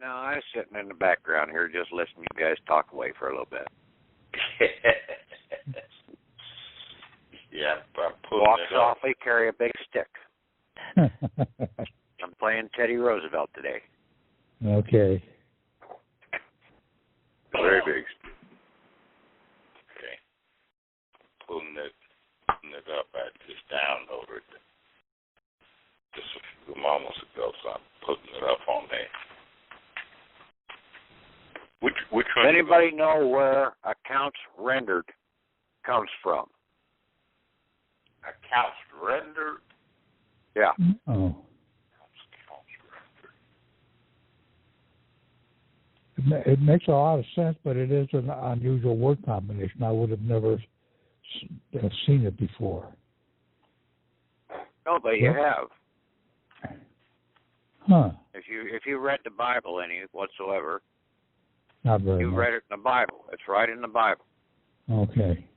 No, I was sitting in the background here just listening to you guys talk away for a little bit. Yeah, walk softly, carry a big stick. I'm playing Teddy Roosevelt today. Okay. Very big. Okay. Pulling it up. I just downloaded it just a few moments ago, so I'm putting it up on there. Which one? Anybody know where accounts rendered comes from? Accounts rendered? Yeah. Oh. It makes a lot of sense, but it is an unusual word combination. I would have never seen it before. No, but you have. Huh. If you read the Bible any whatsoever, not very you much. read it in the Bible. It's right in the Bible. Okay.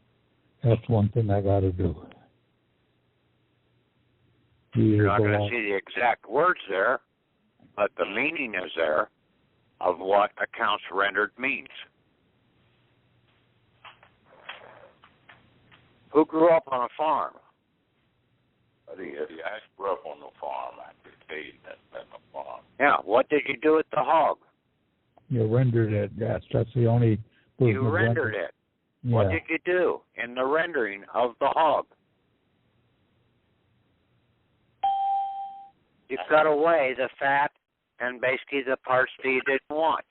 That's one thing I got to do. You're not going to see the exact words there, but the meaning is there of what accounts rendered means. Who grew up on a farm? I grew up on the farm. I could tell you that on the farm. Yeah. What did you do with the hog? You rendered it. Yes, that's the only. You rendered it. Yeah. What did you do in the rendering of the hog? You cut away the fat and basically the parts that you didn't want.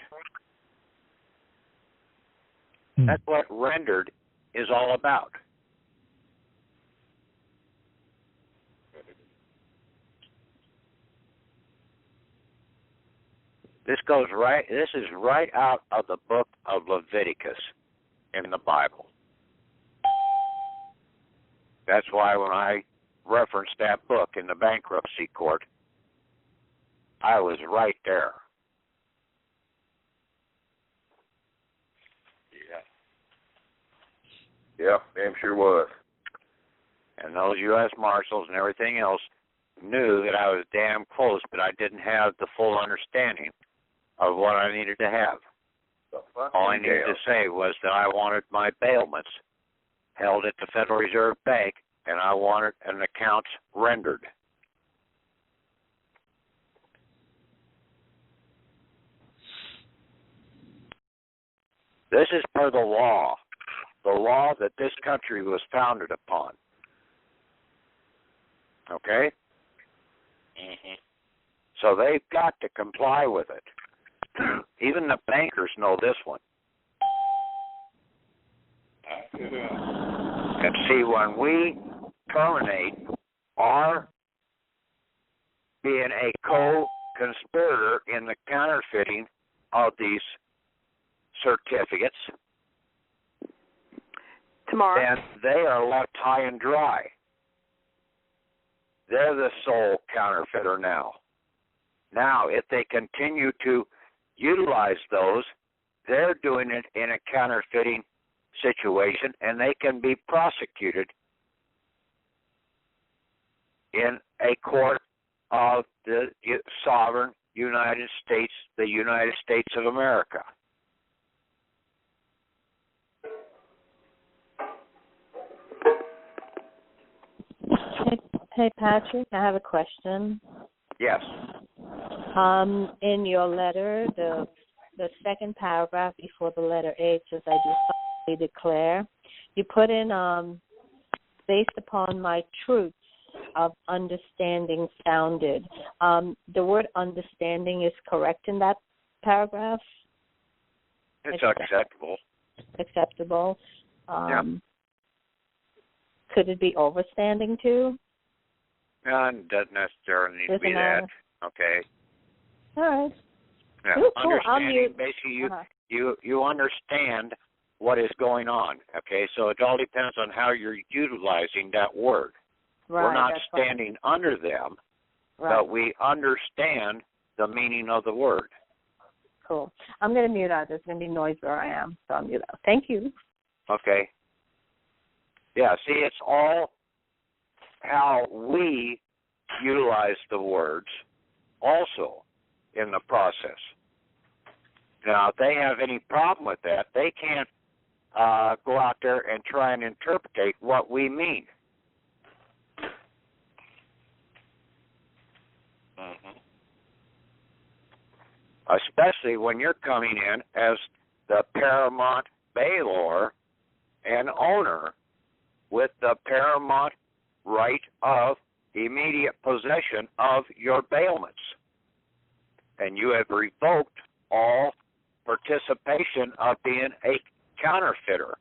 That's what rendered is all about. This is right out of the book of Leviticus in the Bible. That's why when I referenced that book in the bankruptcy court, I was right there. Yeah. Yep, damn sure was. And those U.S. Marshals and everything else knew that I was damn close, but I didn't have the full understanding of what I needed to have. All I needed to say was that I wanted my bailments held at the Federal Reserve Bank, and I wanted an account rendered. This is per the law that this country was founded upon. Okay? Mm-hmm. So they've got to comply with it. Even the bankers know this one. And see, when we terminate our being a co-conspirator in the counterfeiting of these certificates, then they are left high and dry. They're the sole counterfeiter now. Now, if they continue to utilize those, they're doing it in a counterfeiting situation, and they can be prosecuted in a court of the sovereign United States, the United States of America. Hey, Patrick, I have a question. Yes. In your letter, the second paragraph before the letter H says, I do solemnly declare. You put in, based upon my truths of understanding founded. The word understanding is correct in that paragraph? It's acceptable. Acceptable. Yeah. Could it be overstanding too? No, it doesn't necessarily need to be that. Okay. All right. Yeah. Cool. Understanding, basically, you understand what is going on. Okay, so it all depends on how you're utilizing that word. Right, we're not standing under them, but we understand the meaning of the word. Cool. I'm going to mute out. There's going to be noise where I am, so I'll mute out. Thank you. Okay. Yeah, see, it's all how we utilize the words also in the process. Now, if they have any problem with that, they can't go out there and try and interpret what we mean. Mm-hmm. Especially when you're coming in as the paramount bailor and owner with the paramount right of immediate possession of your bailments. And you have revoked all participation of being a counterfeiter.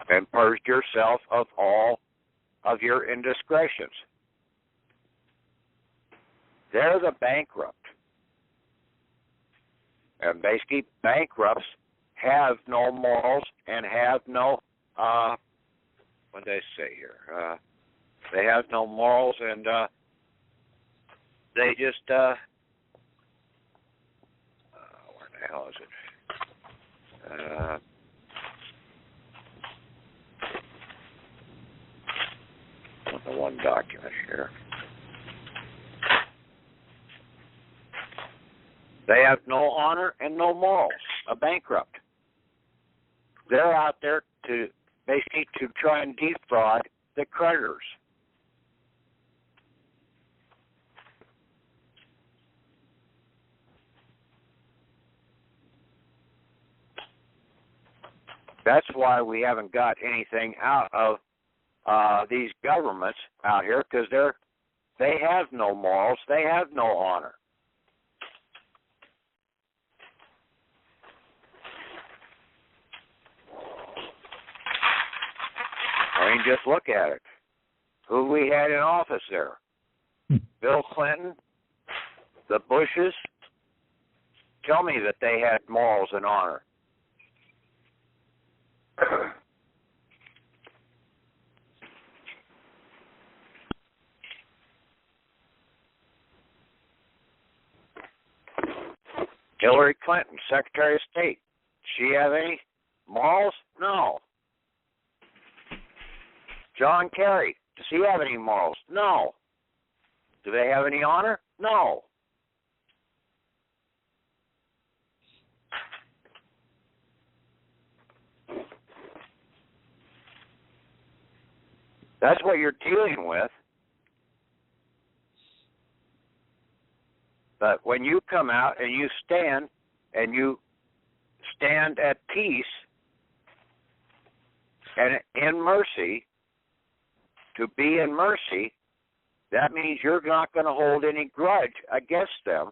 And purged yourself of all of your indiscretions. They're the bankrupt. And basically, bankrupts have no morals and have no, what did they say here? They have no morals and they just, where the hell is it? The one document here. They have no honor and no morals. A bankrupt. They're out there to basically to try and defraud the creditors. That's why we haven't got anything out of these governments out here, because they have no morals, they have no honor. I mean, just look at it. Who we had in office there? Bill Clinton, the Bushes. Tell me that they had morals and honor. Hillary Clinton, Secretary of State. She have any morals? No. John Kerry, does he have any morals? No. Do they have any honor? No. That's what you're dealing with. But when you come out and you stand at peace and in mercy, to be in mercy, that means you're not going to hold any grudge against them.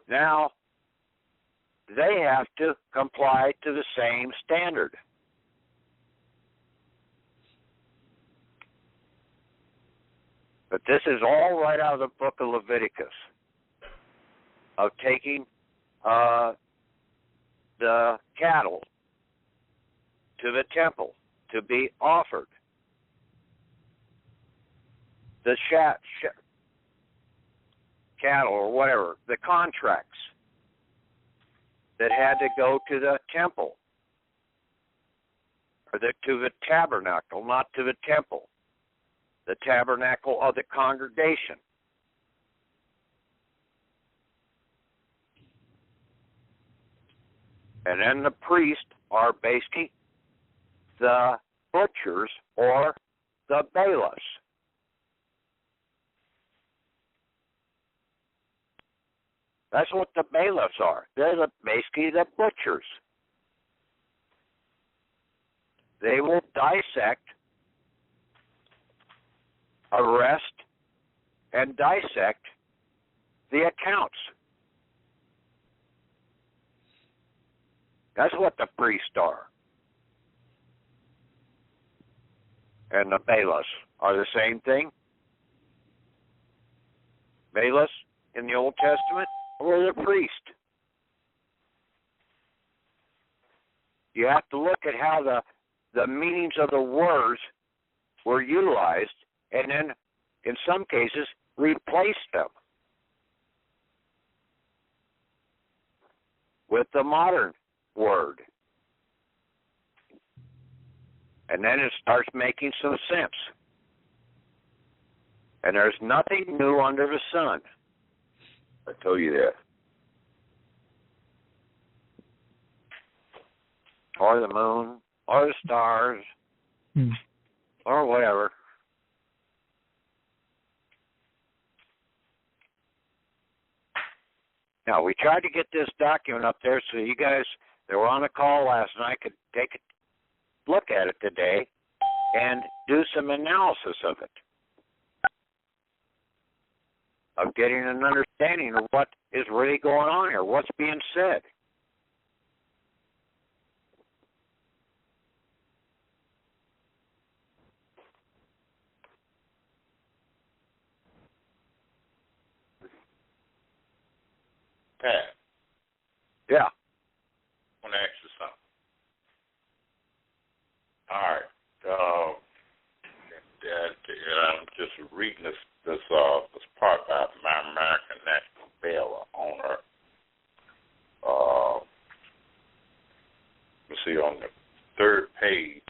Now, they have to comply to the same standard. But this is all right out of the book of Leviticus, of taking the cattle to the temple to be offered. The cattle or whatever, the contracts that had to go to the temple, or to the tabernacle, not to the temple. The tabernacle of the congregation. And then the priests are basically the butchers or the bailiffs. That's what the bailiffs are. They're basically the butchers. They will dissect, arrest, and dissect the accounts. That's what the priests are. And the bailiffs are the same thing. Bailiffs in the Old Testament were the priest. You have to look at how the meanings of the words were utilized, and then, in some cases, replace them with the modern word. And then it starts making some sense. And there's nothing new under the sun. I tell you that. Or the moon, or the stars, or whatever. Now, we tried to get this document up there so you guys that were on the call last night could take a look at it today and do some analysis of it, of getting an understanding of what is really going on here, what's being said. Pat. Yeah. I want to ask you something. All right. I'm just reading this part about my American National Bailor owner. You see on the third page,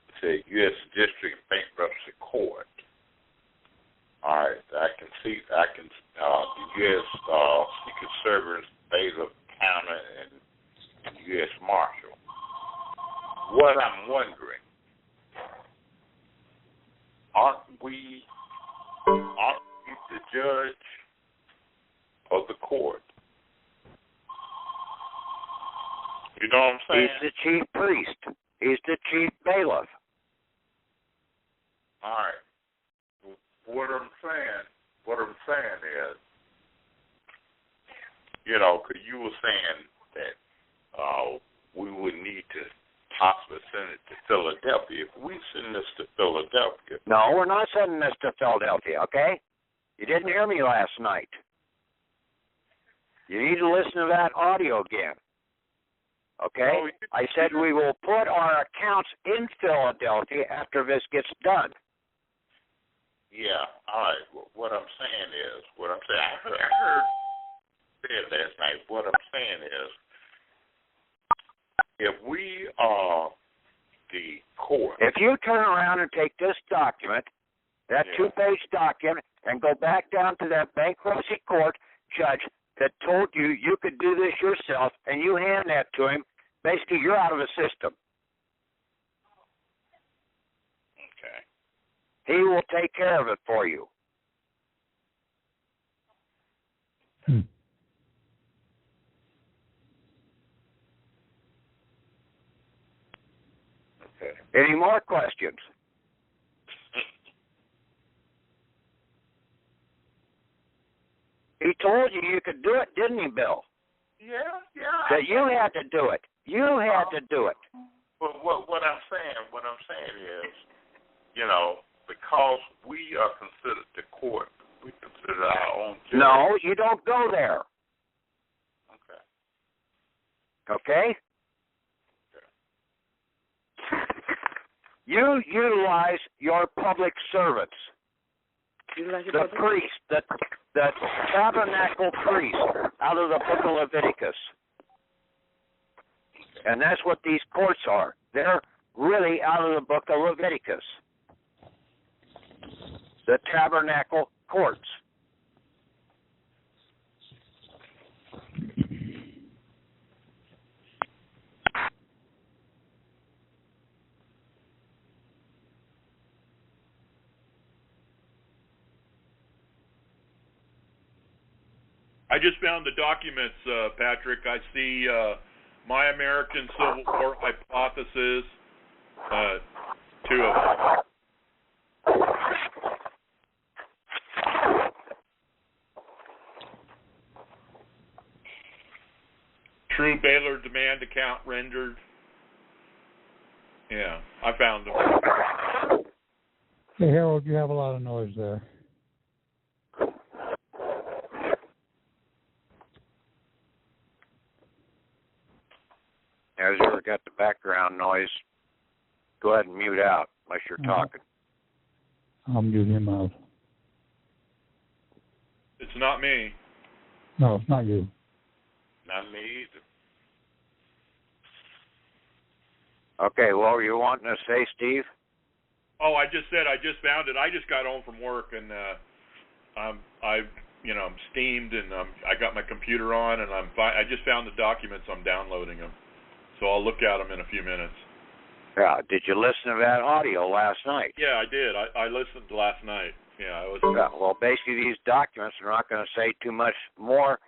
it says U.S. District Bankruptcy Court. All right, the U.S. Secret Service, Bailor, Counter, and U.S. Marshal. What I'm wondering, aren't we the judge of the court? You know what I'm saying? He's the chief priest. He's the chief bailiff. All right. What I'm saying is, because you were saying that we would need to possibly send it to Philadelphia. If we send this to Philadelphia. No, we're not sending this to Philadelphia, okay? You didn't hear me last night. You need to listen to that audio again. Okay? No, I said we will put our accounts in Philadelphia after this gets done. Yeah, all right. What I'm saying is, I heard said last night, what I'm saying is, if we are the court. If you turn around and take this document, that 2-page document, and go back down to that bankruptcy court judge that told you you could do this yourself, and you hand that to him, basically you're out of the system. Okay. He will take care of it for you. Okay. Any more questions? He told you you could do it, didn't he, Bill? Yeah. That you had to do it. You had to do it. But what I'm saying is, because we are considered the court, we consider our own judge. No, you don't go there. Okay? You utilize your public servants. The priest, the tabernacle priest out of the book of Leviticus. And that's what these courts are. They're really out of the book of Leviticus. The tabernacle courts. I just found the documents, Patrick. I see My American Civil War Hypothesis, 2 of them. True Bailor Demand Account Rendered. Yeah, I found them. Hey, Harold, you have a lot of noise there. Has you ever got the background noise? Go ahead and mute out unless you're talking. I'll mute him out. It's not me. No, it's not you. Not me either. Okay, what were you wanting to say, Steve? Oh, I just said I just found it. I just got home from work, and I'm steamed, and I got my computer on, and I just found the documents. I'm downloading them, so I'll look at them in a few minutes. Yeah. Did you listen to that audio last night? Yeah, I did. I listened last night. Yeah, I was. Yeah, well, basically, these documents are not going to say too much more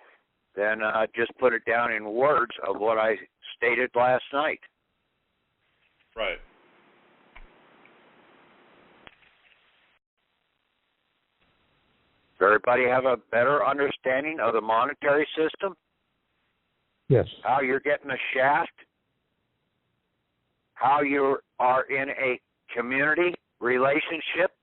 than just put it down in words of what I stated last night. Right. Does everybody have a better understanding of the monetary system? Yes. How you're getting a shaft? How you are in a community relationship?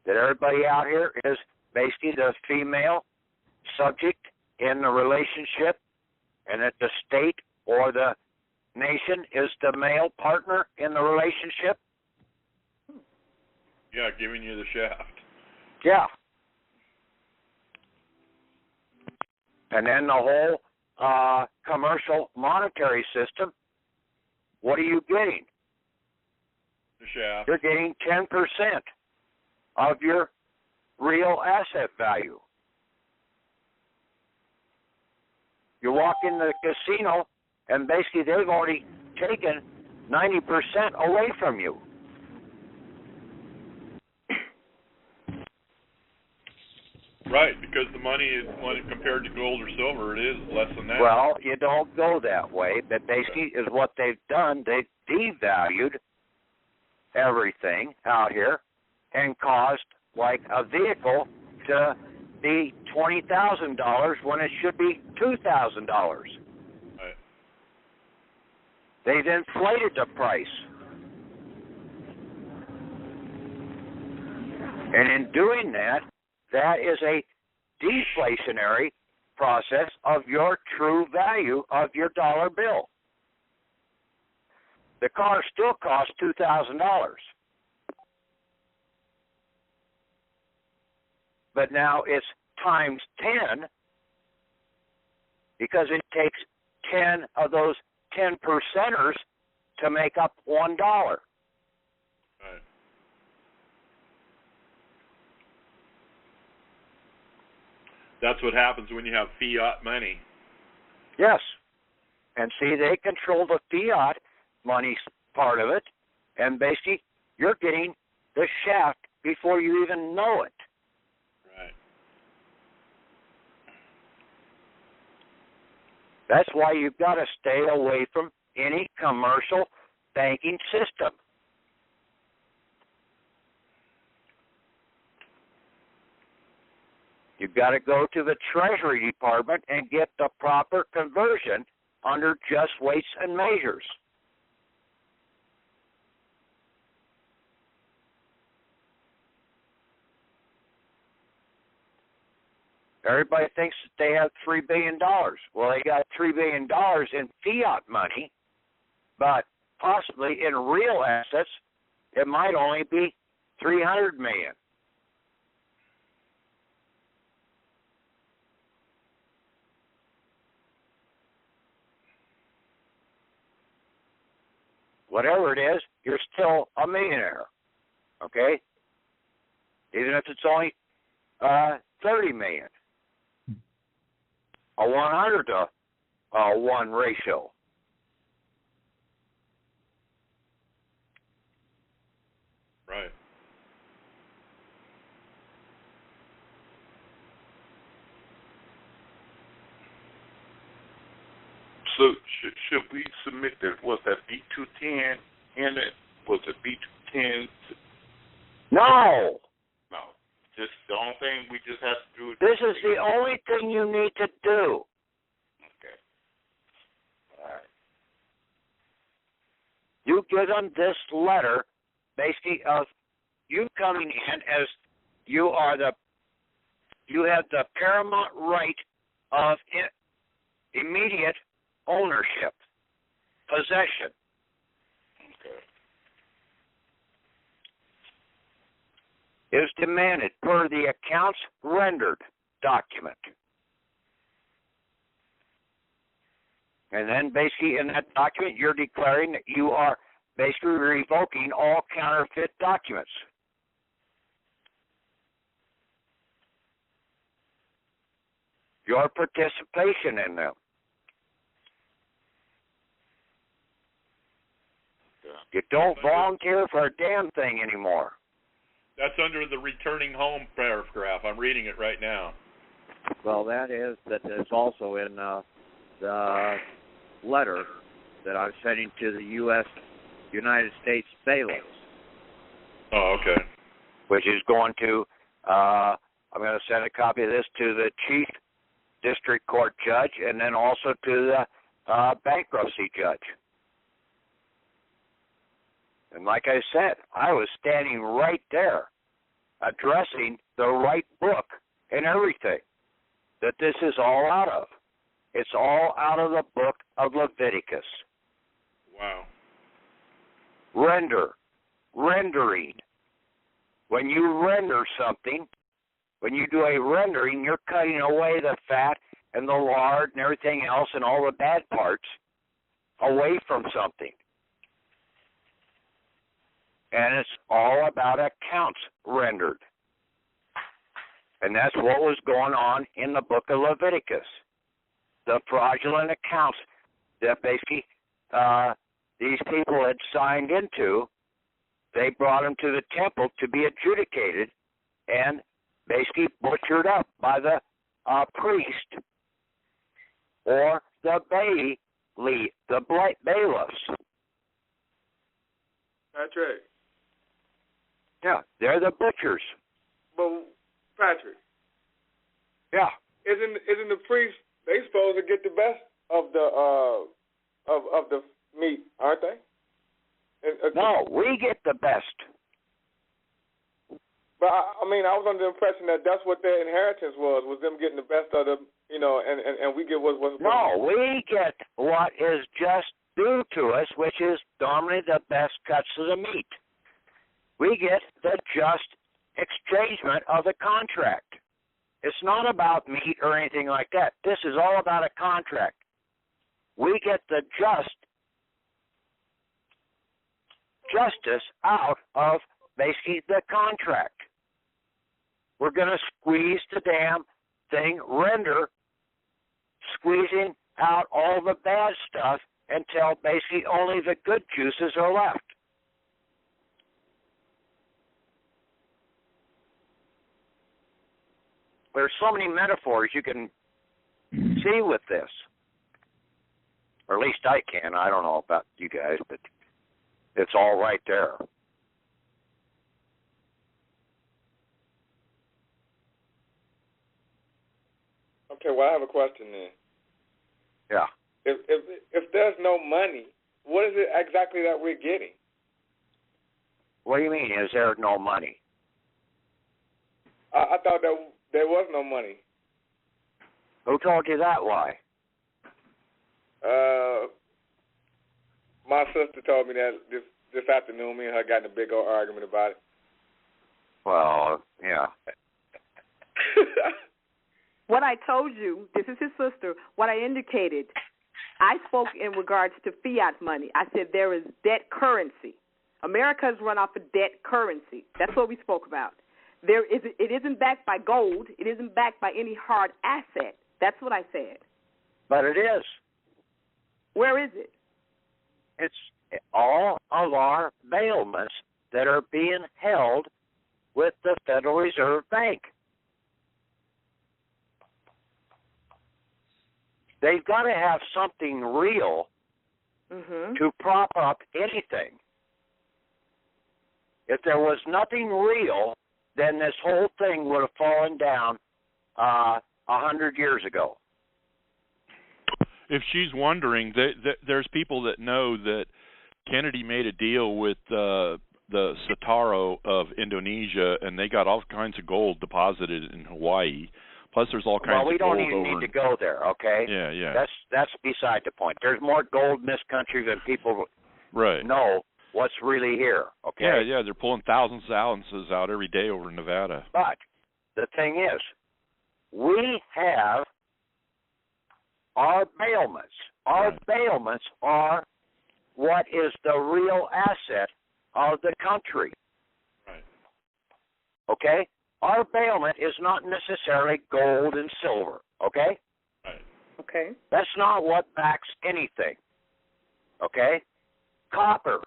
That everybody out here is basically the female subject in the relationship, and that the state or the nation is the male partner in the relationship? Yeah, giving you the shaft. Yeah. And then the whole commercial monetary system, what are you getting? The shaft. You're getting 10% of your real asset value. You walk into the casino, and basically they've already taken 90% away from you. Right, because the money is, when compared to gold or silver, it is less than that. Well, you don't go that way, but basically is what they've done. They've devalued everything out here and caused, like, a vehicle to be $20,000 when it should be $2,000. Right. They've inflated the price. And in doing that, that is a deflationary process of your true value of your dollar bill. The car still costs $2,000. But now it's times 10 because it takes 10 of those 10%ers to make up $1. Right. That's what happens when you have fiat money. Yes. And see, they control the fiat money part of it, and basically you're getting the shaft before you even know it. Right. That's why you've got to stay away from any commercial banking system. You've got to go to the Treasury Department and get the proper conversion under just weights and measures. Everybody thinks that they have $3 billion. Well, they got $3 billion in fiat money, but possibly in real assets, it might only be $300 million. Whatever it is, you're still a millionaire, okay? Even if it's only $30 million. A 100-to-1 ratio. Right. So should we submit that? Was that B210 in it? Was it B210? No. No. Just the only thing we just have to do is... This is the only thing you need to do. Okay. All right. You give them this letter, basically, of you coming in as you have the paramount right of immediate ownership, possession. Okay. Is demanded per the accounts rendered document. And then basically in that document, you're declaring that you are basically revoking all counterfeit documents. Your participation in them. You don't volunteer for a damn thing anymore. That's under the returning home paragraph. I'm reading it right now. Well, that is also in the letter that I'm sending to the United States bailiffs. Oh, okay. Which is going to, I'm going to send a copy of this to the chief district court judge and then also to the bankruptcy judge. And like I said, I was standing right there addressing the right book and everything that this is all out of. It's all out of the book of Leviticus. Wow. Rendering. When you render something, when you do a rendering, you're cutting away the fat and the lard and everything else and all the bad parts away from something. And it's all about accounts rendered. And that's what was going on in the book of Leviticus. The fraudulent accounts that basically these people had signed into, they brought them to the temple to be adjudicated and basically butchered up by the priest or the bailiffs. Patrick. Yeah, they're the butchers. But Patrick. Yeah. Isn't the priest, they supposed to get the best of the meat, aren't they? No, we get the best. But I was under the impression that that's what their inheritance was them getting the best of the, and we get what. No, we get what is just due to us, which is normally the best cuts of the meat. We get the just exchangement of the contract. It's not about meat or anything like that. This is all about a contract. We get the justice out of basically the contract. We're going to squeeze the damn thing, squeezing out all the bad stuff until basically only the good juices are left. There's so many metaphors you can see with this. Or at least I can. I don't know about you guys, but it's all right there. Okay, well, I have a question then. Yeah. If there's no money, what is it exactly that we're getting? What do you mean, is there no money? I thought that there was no money. Who told you that? Why? My sister told me that this afternoon. Me and her got in a big old argument about it. Well, yeah. What I told you, this is his sister, what I indicated, I spoke in regards to fiat money. I said there is debt currency. America is run off of debt currency. That's what we spoke about. It isn't backed by gold. It isn't backed by any hard asset. That's what I said. But it is. Where is it? It's all of our bailments that are being held with the Federal Reserve Bank. They've got to have something real to prop up anything. If there was nothing real, then this whole thing would have fallen down 100 years ago. If she's wondering, there's people that know that Kennedy made a deal with the Sataro of Indonesia, and they got all kinds of gold deposited in Hawaii. Plus, there's all kinds of gold. Well, we don't even need to go there, okay? Yeah. That's beside the point. There's more gold in this country than people know what's really here, okay? Yeah, they're pulling thousands of ounces out every day over in Nevada. But the thing is, we have our bailments. Our bailments are what is the real asset of the country. Right. Okay? Our bailment is not necessarily gold and silver. Okay? Right. Okay. That's not what backs anything. Okay? Copper,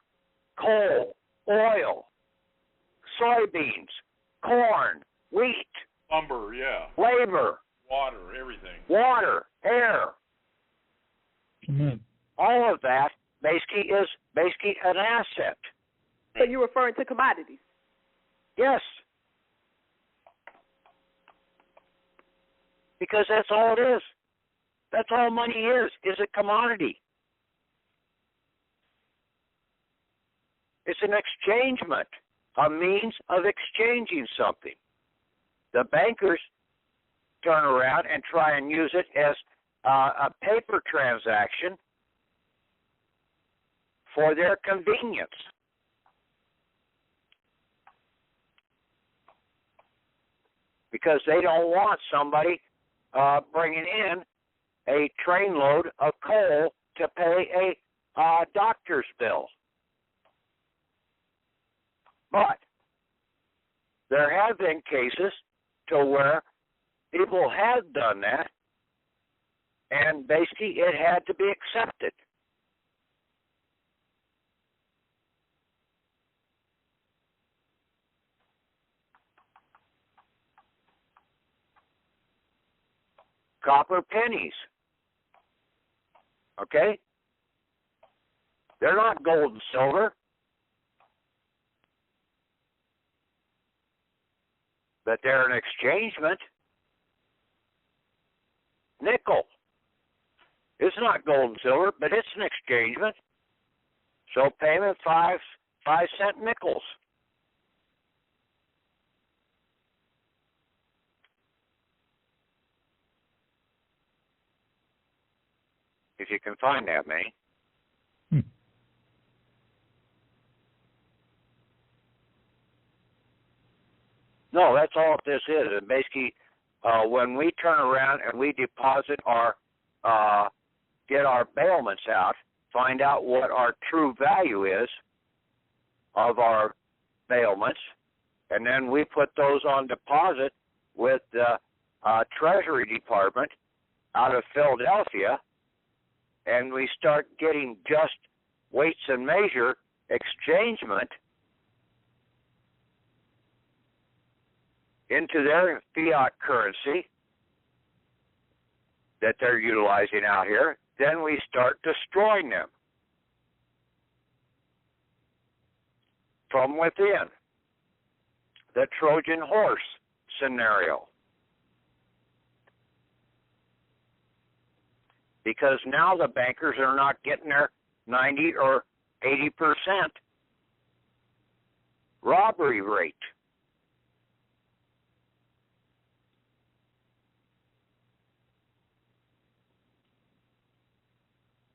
coal, oil, soybeans, corn, wheat, Lumber, yeah. labor, Water, everything. water, air. Cement. All of that basically is an asset. So you're referring to commodities? Yes. Because that's all it is. That's all money is a commodity. It's an exchangement, a means of exchanging something. The bankers turn around and try and use it as a paper transaction for their convenience. Because they don't want somebody bringing in a trainload of coal to pay a doctor's bill. But there have been cases to where people had done that, and basically it had to be accepted. Copper pennies. Okay? They're not gold and silver. But they're an exchangement. Nickel. It's not gold and silver, but it's an exchangement. So payment 5-cent nickels. If you can find that many. No, that's all this is. And basically, when we turn around and we deposit our, get our bailments out, find out what our true value is of our bailments, and then we put those on deposit with the Treasury Department out of Philadelphia, and we start getting just weights and measure exchangement into their fiat currency that they're utilizing out here, then we start destroying them from within. The Trojan horse scenario. Because now the bankers are not getting their 90 or 80% robbery rate.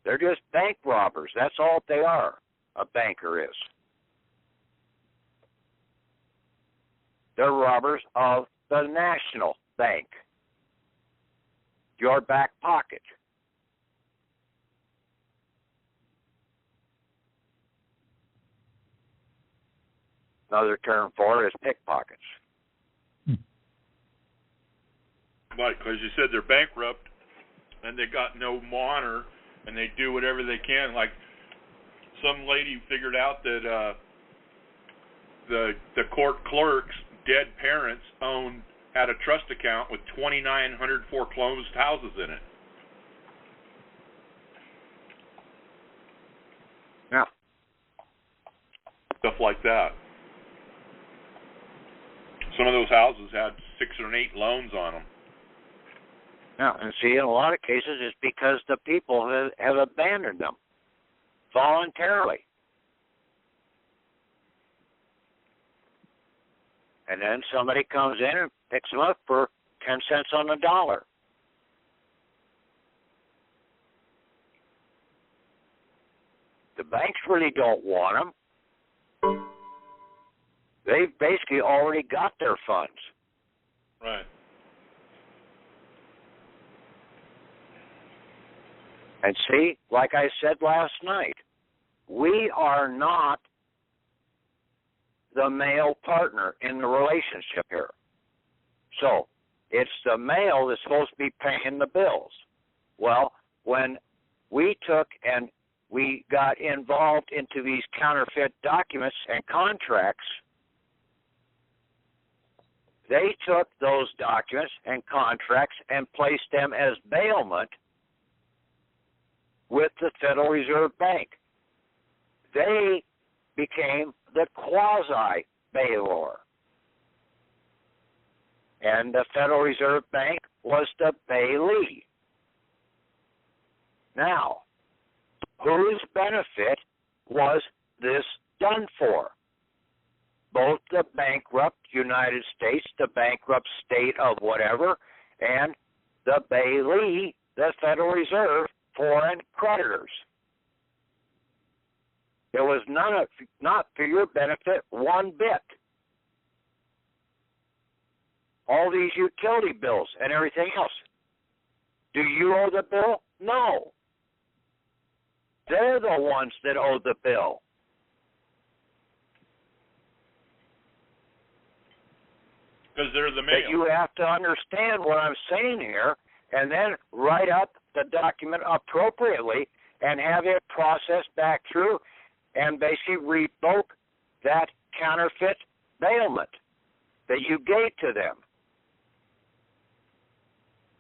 They're just bank robbers. That's all they are, a banker is. They're robbers of the national bank, your back pocket. Another term for it is pickpockets. Right, because you said they're bankrupt and they got no honor and they do whatever they can. Like some lady figured out that the court clerk's dead parents had a trust account with 2,900 foreclosed houses in it. Yeah. Stuff like that. Some of those houses had 6 or 8 loans on them. Yeah, and see, in a lot of cases, it's because the people have abandoned them voluntarily. And then somebody comes in and picks them up for 10 cents on the dollar. The banks really don't want them. They've basically already got their funds. Right. And see, like I said last night, we are not the male partner in the relationship here. So it's the male that's supposed to be paying the bills. Well, when we took and we got involved into these counterfeit documents and contracts, they took those documents and contracts and placed them as bailment with the Federal Reserve Bank. They became the quasi-bailor. And the Federal Reserve Bank was the bailee. Now, whose benefit was this done for? Both the bankrupt United States, the bankrupt state of whatever, and the bailee, the Federal Reserve, foreign creditors. It was not for your benefit one bit. All these utility bills and everything else. Do you owe the bill? No. They're the ones that owe the bill. Because they're the mail. But you have to understand what I'm saying here, and then write up the document appropriately and have it processed back through and basically revoke that counterfeit bailment that you gave to them.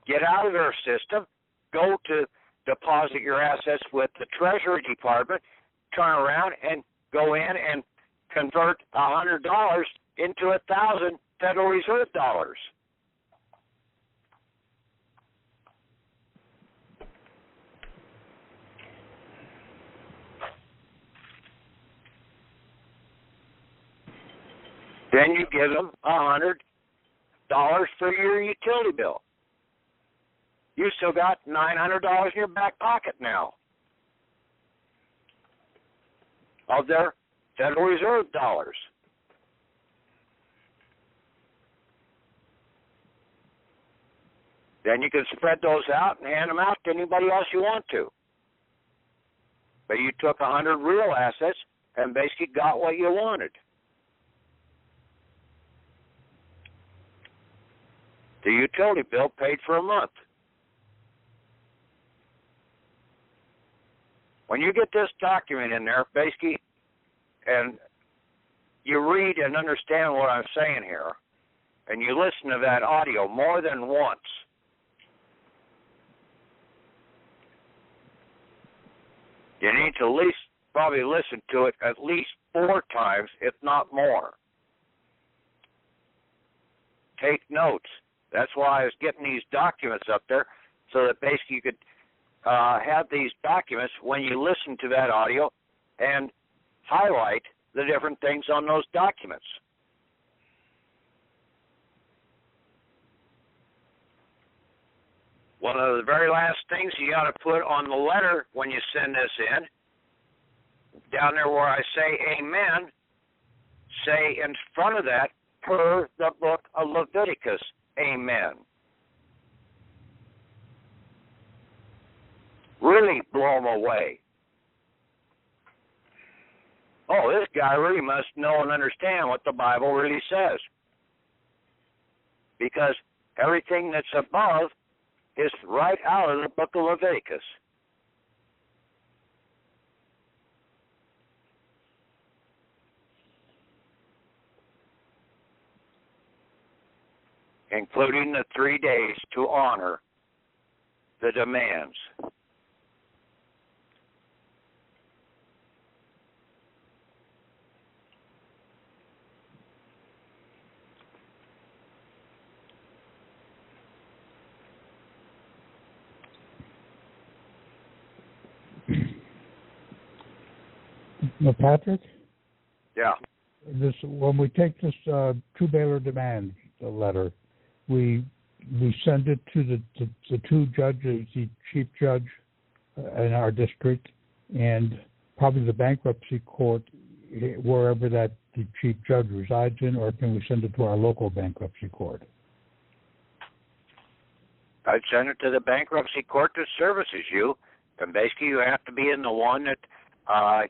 Get out of their system, go to deposit your assets with the Treasury Department, turn around and go in and convert $100 into 1,000 Federal Reserve dollars. Then you give them $100 for your utility bill. You still got $900 in your back pocket now of their Federal Reserve dollars. Then you can spread those out and hand them out to anybody else you want to. But you took 100 real assets and basically got what you wanted. The utility bill paid for a month. When you get this document in there, basically, and you read and understand what I'm saying here, and you listen to that audio more than once, you need to at least probably listen to it at least 4 times, if not more. Take notes. That's why I was getting these documents up there, so that basically you could have these documents when you listen to that audio and highlight the different things on those documents. One of the very last things you got to put on the letter when you send this in, down there where I say amen, say in front of that, per the book of Leviticus, amen. Really blow them away. Oh, this guy really must know and understand what the Bible really says. Because everything that's above is right out of the book of Leviticus. Including the 3 days to honor the demands. Patrick? Yeah. When we take this true bailor demand letter, we send it to the 2 judges, the chief judge in our district, and probably the bankruptcy court, wherever that the chief judge resides in, or can we send it to our local bankruptcy court? I'd send it to the bankruptcy court that services you, And basically you have to be in the one that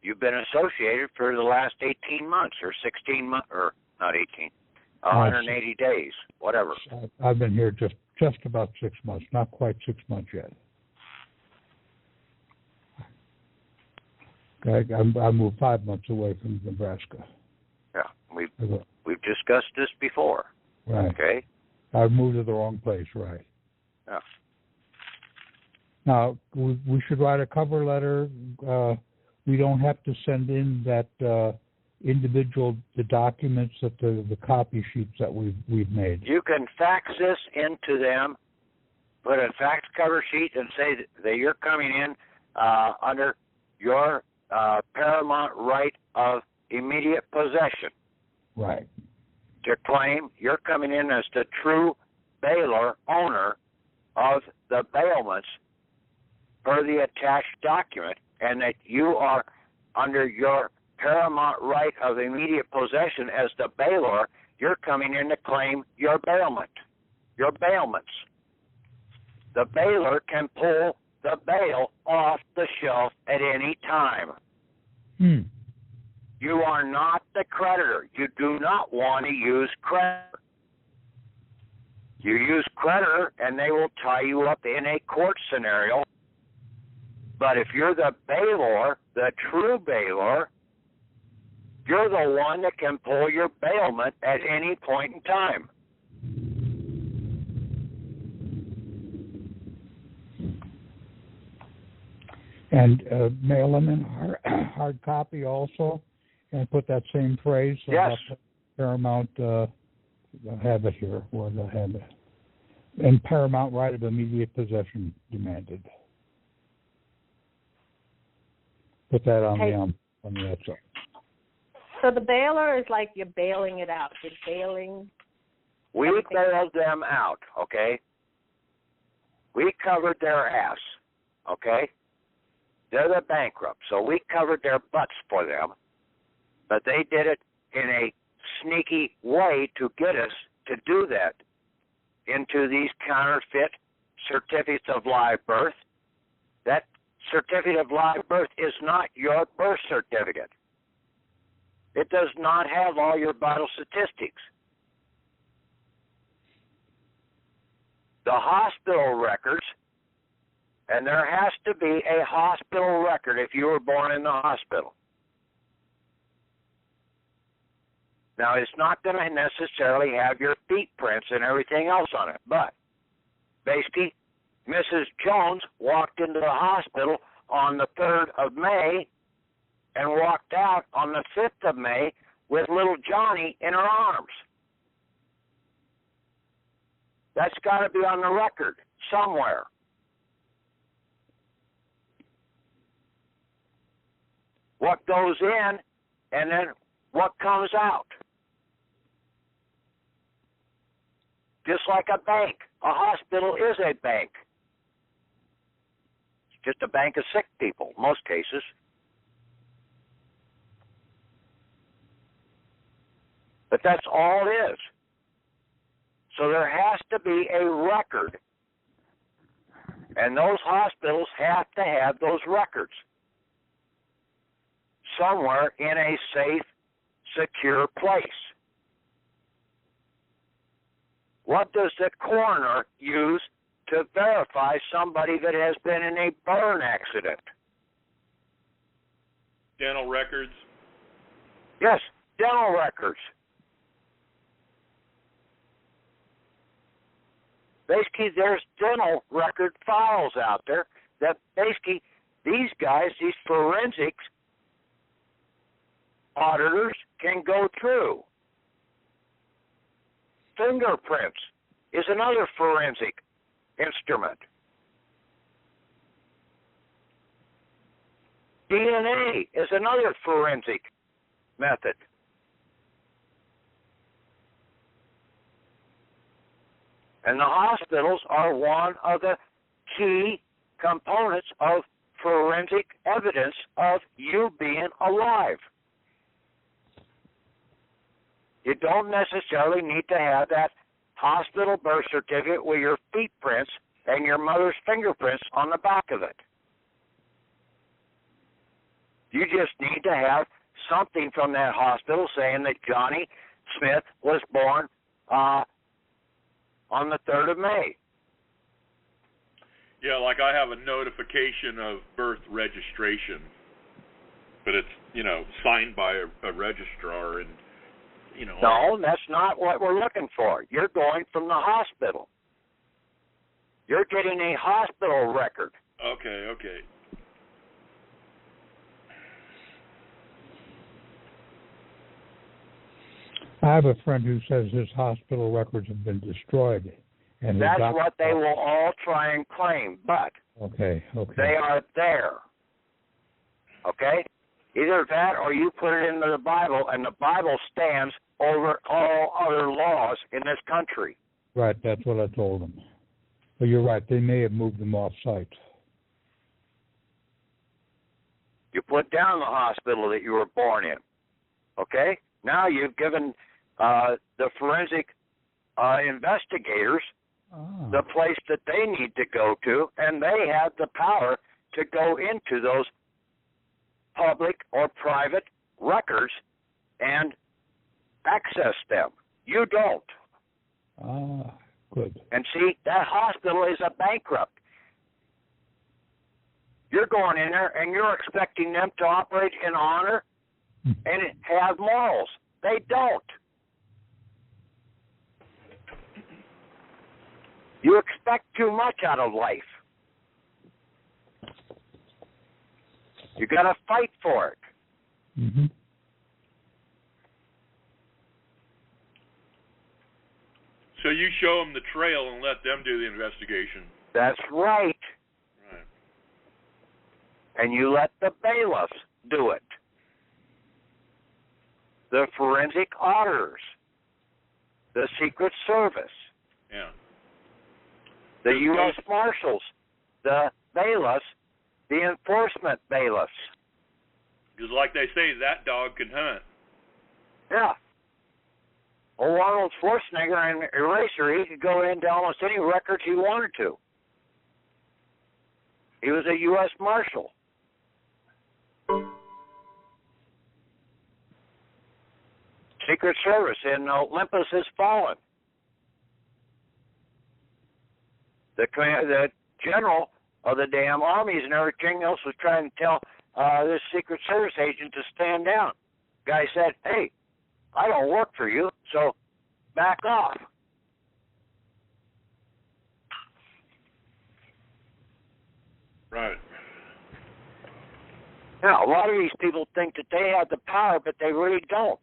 you've been associated for the last 18 months or 16 months, or not 18, 180 days, whatever. I've been here just about 6 months, not quite 6 months yet. I moved 5 months away from Nebraska. Yeah, we've discussed this before. Right. Okay. I moved to the wrong place, right. Yeah. Now, we should write a cover letter. We don't have to send in that the documents, that the copy sheets that we've made. You can fax this into them, put a fax cover sheet, and say that you're coming in under your paramount right of immediate possession. Right. To claim you're coming in as the true bailor owner of the bailments per the attached document, and that you are under your paramount right of immediate possession as the bailor. You're coming in to claim your bailments. The bailor can pull the bail off the shelf at any time. You are not the creditor. You do not want to use creditor. You use creditor, and they will tie you up in a court scenario. But if you're the bailor, the true bailor, you're the one that can pull your bailment at any point in time. And mail them in hard copy also, and put that same phrase. Yes. Paramount, I have it here. Where do I have it? And paramount right of immediate possession demanded. Put that on the outside. So the bailor is like you're bailing it out. You're bailing. We bailed them out, okay? We covered their ass, okay? They're the bankrupt, so we covered their butts for them, but they did it in a sneaky way to get us to do that into these counterfeit certificates of live birth. That certificate of live birth is not your birth certificate. It does not have all your vital statistics. The hospital records, and there has to be a hospital record if you were born in the hospital. Now, it's not going to necessarily have your feet prints and everything else on it, but basically, Mrs. Jones walked into the hospital on the 3rd of May and walked out on the 5th of May with little Johnny in her arms. That's got to be on the record somewhere. What goes in and then what comes out. Just like a bank. A hospital is a bank. It's just a bank of sick people, in most cases. But that's all it is. So there has to be a record. And those hospitals have to have those records somewhere in a safe, secure place. What does the coroner use to verify somebody that has been in a burn accident? Dental records? Yes, dental records. Basically, there's dental record files out there that basically these guys, these forensics auditors, can go through. Fingerprints is another forensic instrument. DNA is another forensic method. And the hospitals are one of the key components of forensic evidence of you being alive. You don't necessarily need to have that hospital birth certificate with your feet prints and your mother's fingerprints on the back of it. You just need to have something from that hospital saying that Johnny Smith was born on the 3rd of May. Yeah, like I have a notification of birth registration, but it's, signed by a registrar and, No, that's not what we're looking for. You're going from the hospital. You're getting a hospital record. Okay. I have a friend who says his hospital records have been destroyed. And that's what they will all try and claim, but okay. They are there. Okay? Either that or you put it into the Bible, and the Bible stands over all other laws in this country. Right, that's what I told them. But you're right, they may have moved them off-site. You put down the hospital that you were born in. Okay? Now you've given the forensic investigators the place that they need to go to, and they have the power to go into those public or private records and access them. You don't. Good. And see, that hospital is a bankrupt. You're going in there and you're expecting them to operate in honor and have morals. They don't. You expect too much out of life. You got to fight for it. Mm-hmm. So you show them the trail and let them do the investigation. That's right. And you let the bailiffs do it. The forensic auditors. The Secret Service. Yeah. The U.S. Marshals. The bailiffs. The enforcement bailiffs. Because like they say, that dog can hunt. Yeah. Old Arnold Schwarzenegger in Eraser, he could go into almost any records he wanted to. He was a U.S. Marshal. Secret Service in Olympus Has Fallen. The general of the damn armies and everything else was trying to tell this Secret Service agent to stand down. Guy said, hey, I don't work for you, so back off. Right. Now, a lot of these people think that they have the power, but they really don't.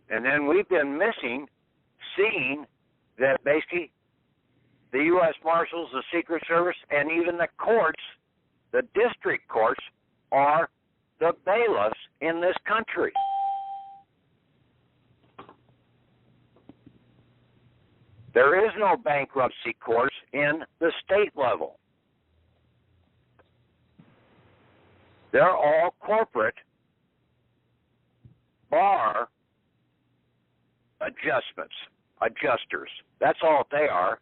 And then we've been seeing that basically the U.S. Marshals, the Secret Service, and even the courts, the district courts, are the bailiffs in this country. There is no bankruptcy courts in the state level. They're all corporate bar adjusters. That's all they are.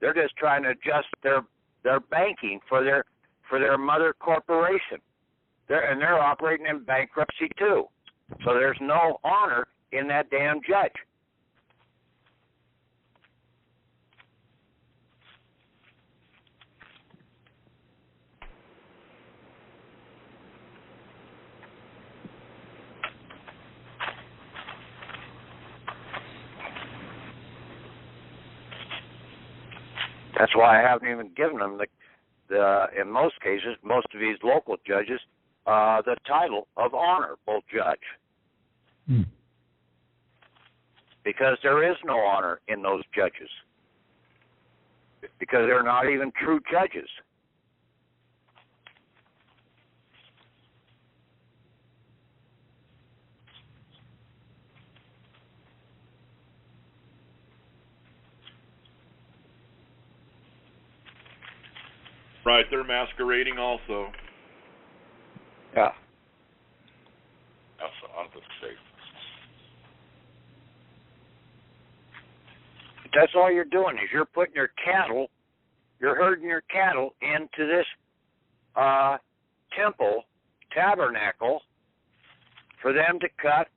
They're just trying to adjust their banking for their mother corporation. They're operating in bankruptcy too. So there's no honor in that damn judge. That's why I haven't even given them in most cases, most of these local judges, the title of honorable judge. Because there is no honor in those judges. Because they're not even true judges. Right, they're masquerading also. Yeah. That's an understatement. That's all you're doing is you're putting your cattle, you're herding your cattle into this temple, tabernacle, for them to cut,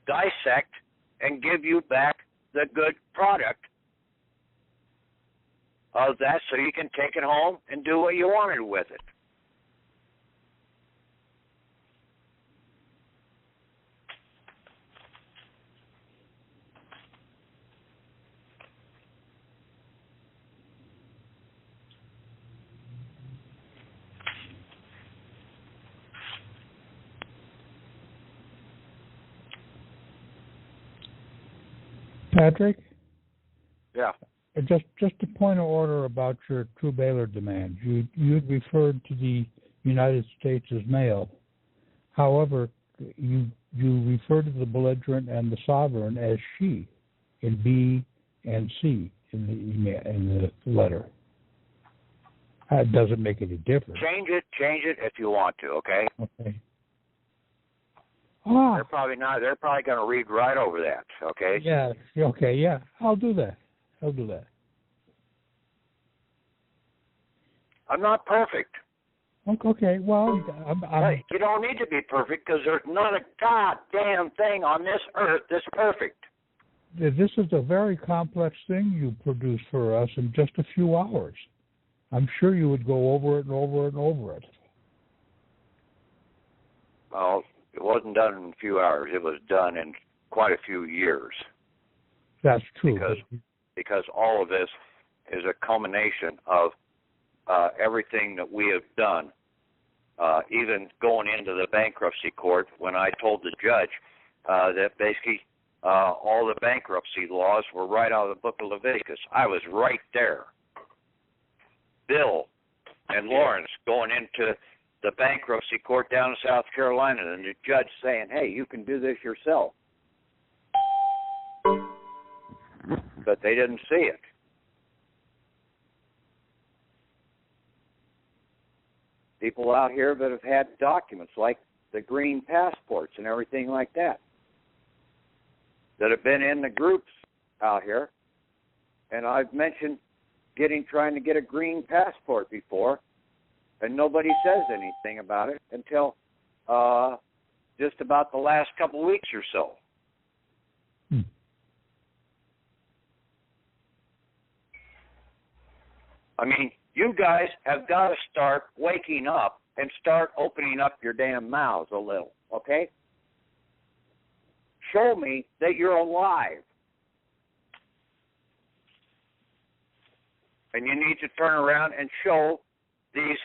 dissect, and give you back the good product of that so you can take it home and do what you wanted with it. Patrick? Yeah. Just a point of order about your true bailor demand. You'd referred to the United States as male. However, you referred to the belligerent and the sovereign as she in B and C in the letter. That doesn't make any difference. Change it if you want to, okay? Okay. They're probably going to read right over that, okay? Yeah. Okay. Yeah. I'll do that. I'm not perfect. Okay. Well, Hey, you don't need to be perfect because there's not a goddamn thing on this earth that's perfect. This is a very complex thing you produced for us in just a few hours. I'm sure you would go over it and over and over it. Well, it wasn't done in a few hours. It was done in quite a few years. That's true. Because all of this is a culmination of everything that we have done, even going into the bankruptcy court when I told the judge that basically all the bankruptcy laws were right out of the book of Leviticus. I was right there. Bill and Lawrence going into the bankruptcy court down in South Carolina, and the judge saying, hey, you can do this yourself. But they didn't see it. People out here that have had documents like the green passports and everything like that have been in the groups out here. And I've mentioned trying to get a green passport before, and nobody says anything about it until just about the last couple of weeks or so. I mean, you guys have got to start waking up and start opening up your damn mouths a little, okay? Show me that you're alive. And you need to turn around and show these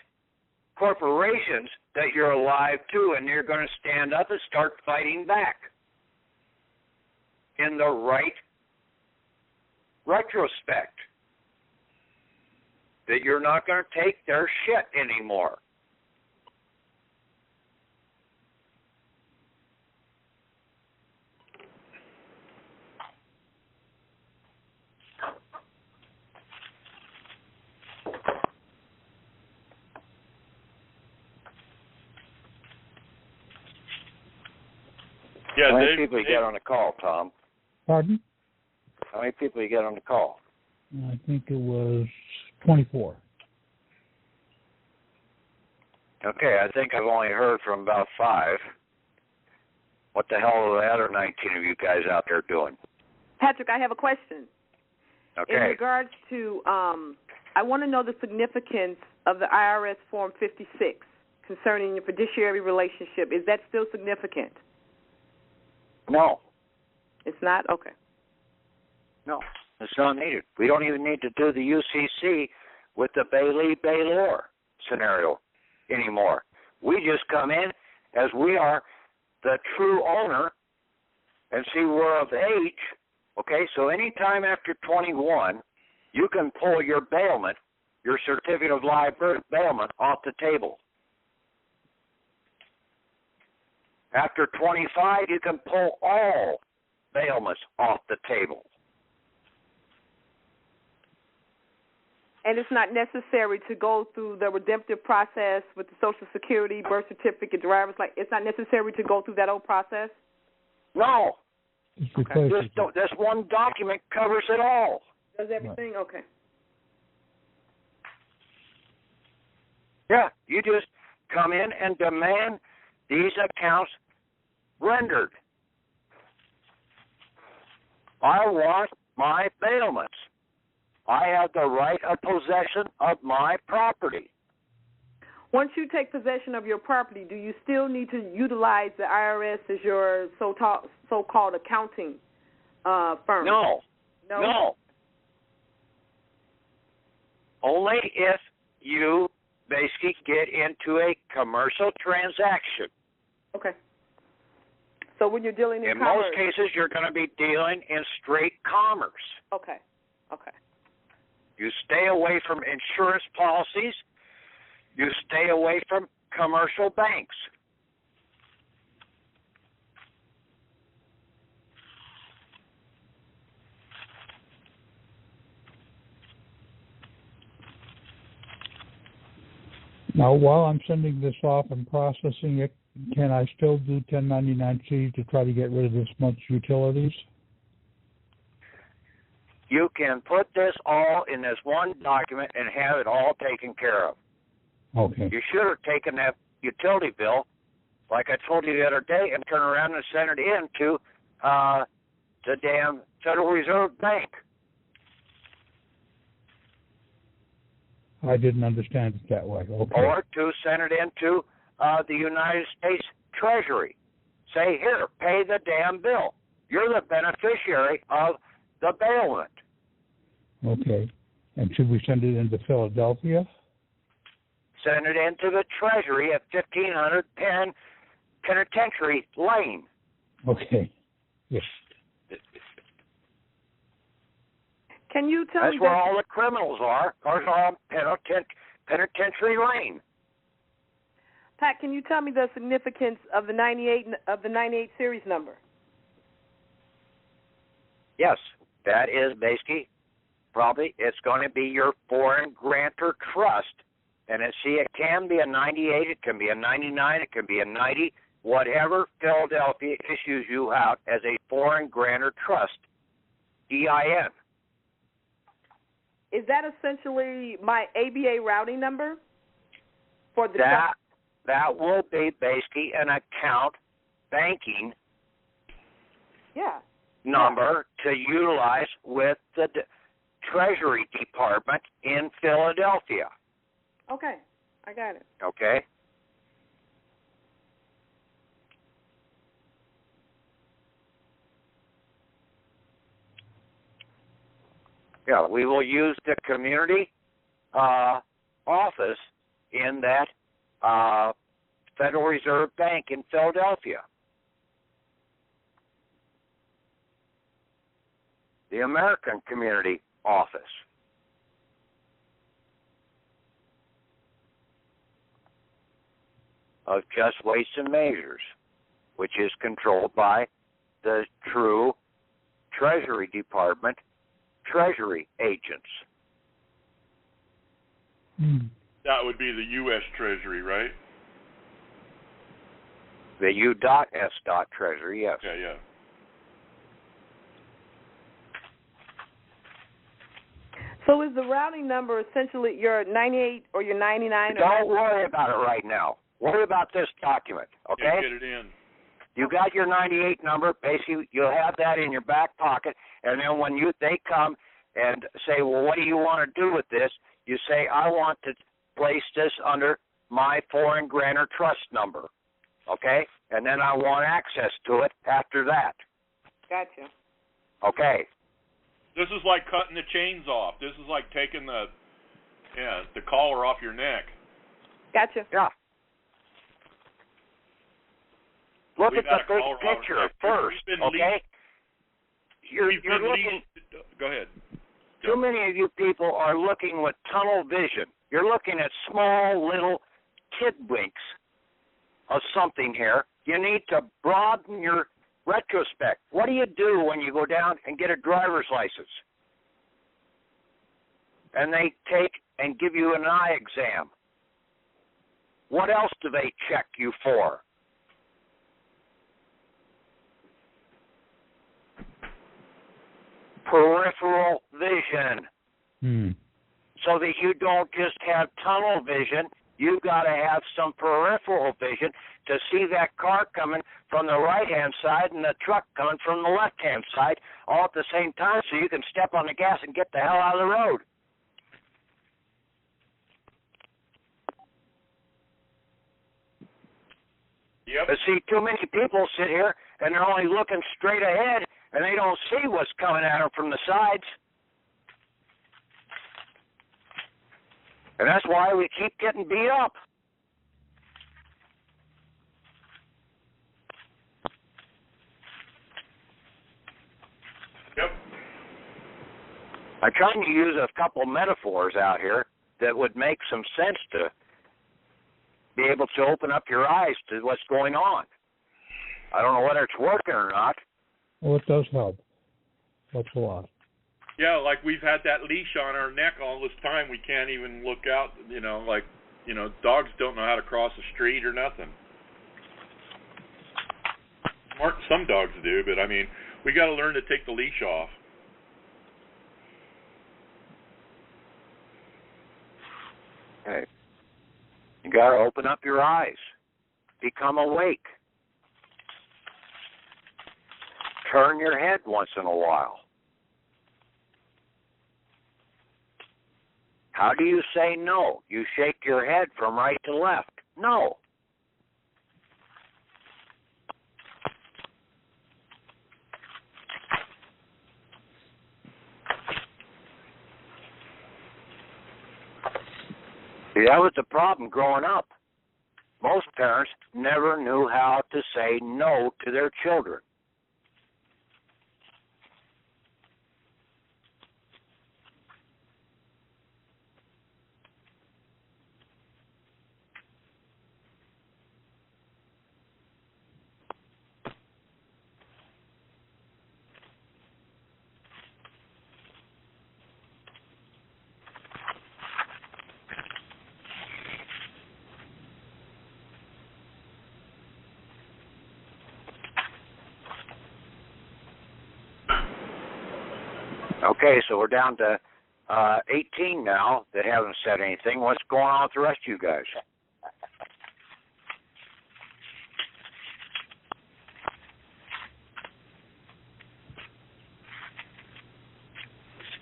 corporations that you're alive too, and you're going to stand up and start fighting back in the right retrospect. That you're not going to take their shit anymore. Yeah, How many people you get on the call, Tom? Pardon? How many people you get on the call? I think it was 24. Okay, I think I've only heard from about 5. What the hell are the other 19 of you guys out there doing? Patrick, I have a question. Okay. In regards to, I want to know the significance of the IRS Form 56 concerning your fiduciary relationship. Is that still significant? No. It's not? Okay. No, it's not needed. We don't even need to do the UCC with the bailor scenario anymore. We just come in as we are the true owner and see we're of age. Okay, so anytime after 21, you can pull your bailment, your certificate of live birth bailment off the table. After 25, you can pull all bailments off the table. And it's not necessary to go through the redemptive process with the Social Security, birth certificate, driver's license. It's not necessary to go through that whole process? No. Okay. This one document covers it all. Does everything? Right. Okay. Yeah, you just come in and demand these accounts rendered. I want my bailments. I have the right of possession of my property. Once you take possession of your property, do you still need to utilize the IRS as your so-called accounting firm? No. Only if you basically get into a commercial transaction. Okay. So when you're dealing in commerce, most cases, you're going to be dealing in straight commerce. Okay. You stay away from insurance policies. You stay away from commercial banks. Now, while I'm sending this off and processing it, can I still do 1099-C to try to get rid of this month's utilities? You can put this all in this one document and have it all taken care of. Okay. You should have taken that utility bill, like I told you the other day, and turned around and sent it in to the damn Federal Reserve Bank. I didn't understand it that way. Okay. Or to send it into the United States Treasury. Say, here, pay the damn bill. You're the beneficiary of the bailment. Okay. And should we send it into Philadelphia? Send it into the Treasury at 1500 Penitentiary Lane. Okay. Yes. Can you tell me That's where all the criminals are. Those are on Penitentiary Lane. Pat, can you tell me the significance of the 98 series number? Yes, that is basically it's going to be your foreign grantor trust. And it can be a 98, it can be a 99, it can be a 90, whatever Philadelphia issues you out as a foreign grantor trust, EIN. Is that essentially my ABA routing number for the that will be basically an account banking number to utilize with the Treasury Department in Philadelphia. Okay, I got it. Okay. Yeah, we will use the community office in that Federal Reserve Bank in Philadelphia. The American Community Office. Of Just Weights and Measures, which is controlled by the true Treasury Department Treasury agents. That would be the U.S. Treasury, right? The U.S. Treasury, yes. Yeah. So is the routing number essentially your 98 or your 99? Don't worry about it right now. Worry about this document, okay? Yeah, get it in. You got your 98 number. Basically, you'll have that in your back pocket, and then when they come and say, well, what do you want to do with this? You say, I want to place this under my foreign grantor trust number, okay? And then I want access to it after that. Gotcha. Okay. This is like cutting the chains off. This is like taking the collar off your neck. Gotcha. Yeah. Look at the big picture first, okay? You're looking. Go ahead. Too many of you people are looking with tunnel vision. You're looking at small little tidwinks of something here. You need to broaden your retrospect. What do you do when you go down and get a driver's license? And they take and give you an eye exam. What else do they check you for? peripheral vision. Hmm. So that you don't just have tunnel vision, you've got to have some peripheral vision to see that car coming from the right-hand side and the truck coming from the left-hand side all at the same time so you can step on the gas and get the hell out of the road. Yep. But see, too many people sit here and they're only looking straight ahead and they don't see what's coming at them from the sides. And that's why we keep getting beat up. Yep. I'm trying to use a couple metaphors out here that would make some sense to be able to open up your eyes to what's going on. I don't know whether it's working or not. Well, it does help. That's a lot. Yeah, like we've had that leash on our neck all this time. We can't even look out, dogs don't know how to cross the street or nothing. Some dogs do, but I mean, we got to learn to take the leash off. Okay. You got to open up your eyes. Become awake. Turn your head once in a while. How do you say no? You shake your head from right to left. No. See, that was the problem growing up. Most parents never knew how to say no to their children. Okay, so we're down to 18 now that haven't said anything. What's going on with the rest of you guys?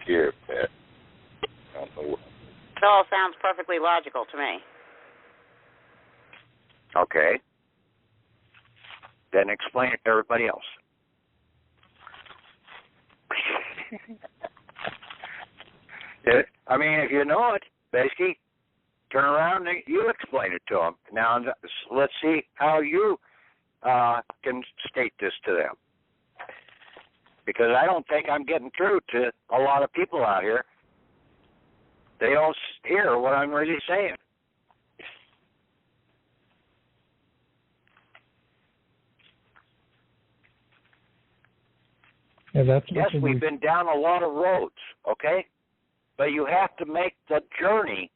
Scared, Pat. I don't know what. It all sounds perfectly logical to me. Okay. Then explain it to everybody else. I mean, if you know it, basically, turn around and you explain it to them. Now, let's see how you can state this to them. Because I don't think I'm getting through to a lot of people out here. They don't hear what I'm really saying. Yeah, yes, we've been down a lot of roads, okay? But you have to make the journey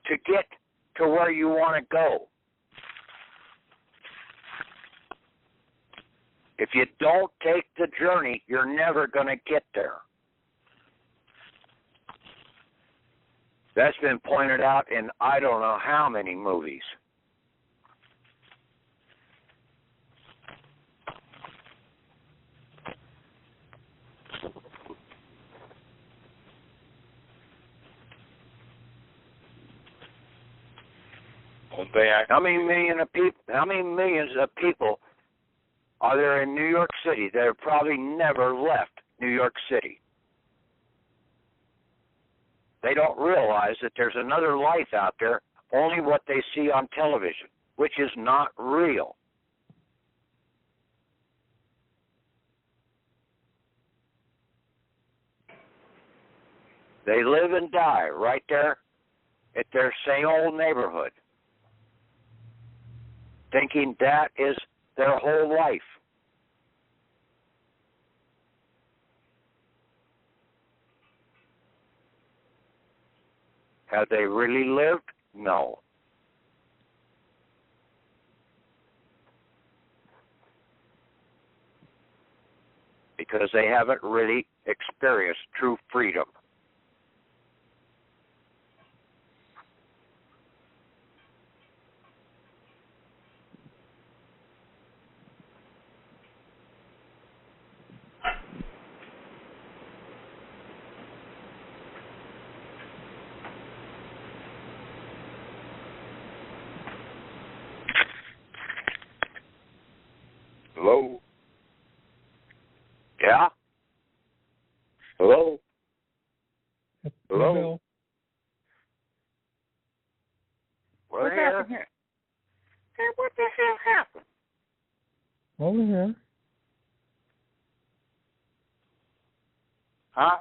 to get to where you want to go. If you don't take the journey, you're never going to get there. That's been pointed out in I don't know how many movies. How many millions of people are there in New York City that have probably never left New York City? They don't realize that there's another life out there, only what they see on television, which is not real. They live and die right there at their same old neighborhood, thinking that is their whole life. Have they really lived? No. Because they haven't really experience true freedom. Hello? Yeah? Hello? Hello? Hello? What happened here? Hey, what the hell happened? Over here. Huh?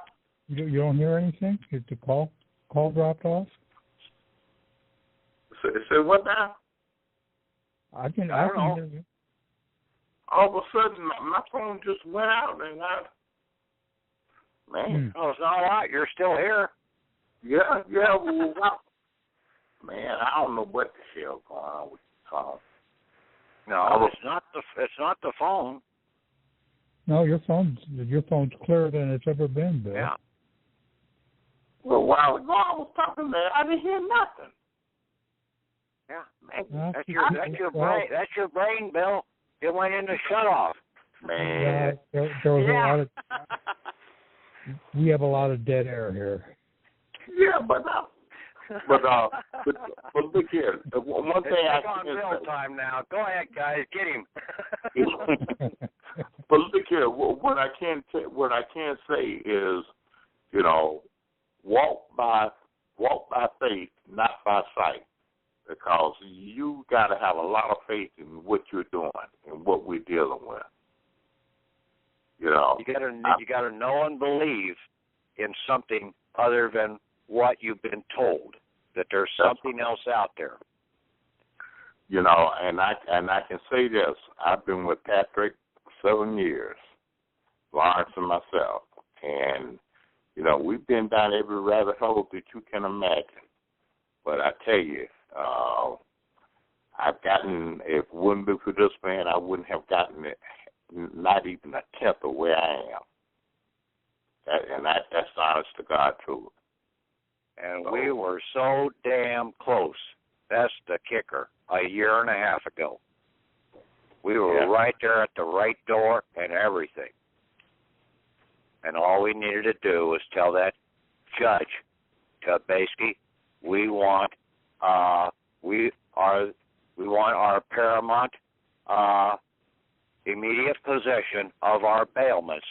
You don't hear anything? Did the call dropped off? Say what now? I can know. hear you. All of a sudden, my phone just went out, and man, Oh, it's all right. You're still here. yeah, well, man, I don't know what the hell going on with the phone. No, it's not the phone. No, your phone's clearer than it's ever been, Bill. Yeah. Well, a while ago, I was talking there. I didn't hear nothing. Yeah. Well, That's your brain, Bill. It went into shut off. Man. There was a lot of. We have a lot of dead air here. Yeah, but look here. One thing it's on Bill time now. Go ahead, guys, get him. But look here. What I can say is, walk by faith, not by sight, because you got to have a lot of faith in what you're doing and what we're dealing with. You got to know and believe in something other than what you've been told, that there's something else out there. And I can say this: I've been with Patrick 7 years, Lawrence and myself, and we've been down every rabbit hole that you can imagine. But I tell you, I've gotten. If it wouldn't be for this man, I wouldn't have gotten it. Not even a tenth of where I am. That's honest to God truth. And we were so damn close. That's the kicker. A year and a half ago. We were right there at the right door and everything. And all we needed to do was tell that judge to basically, we want our paramount immediate possession of our bailments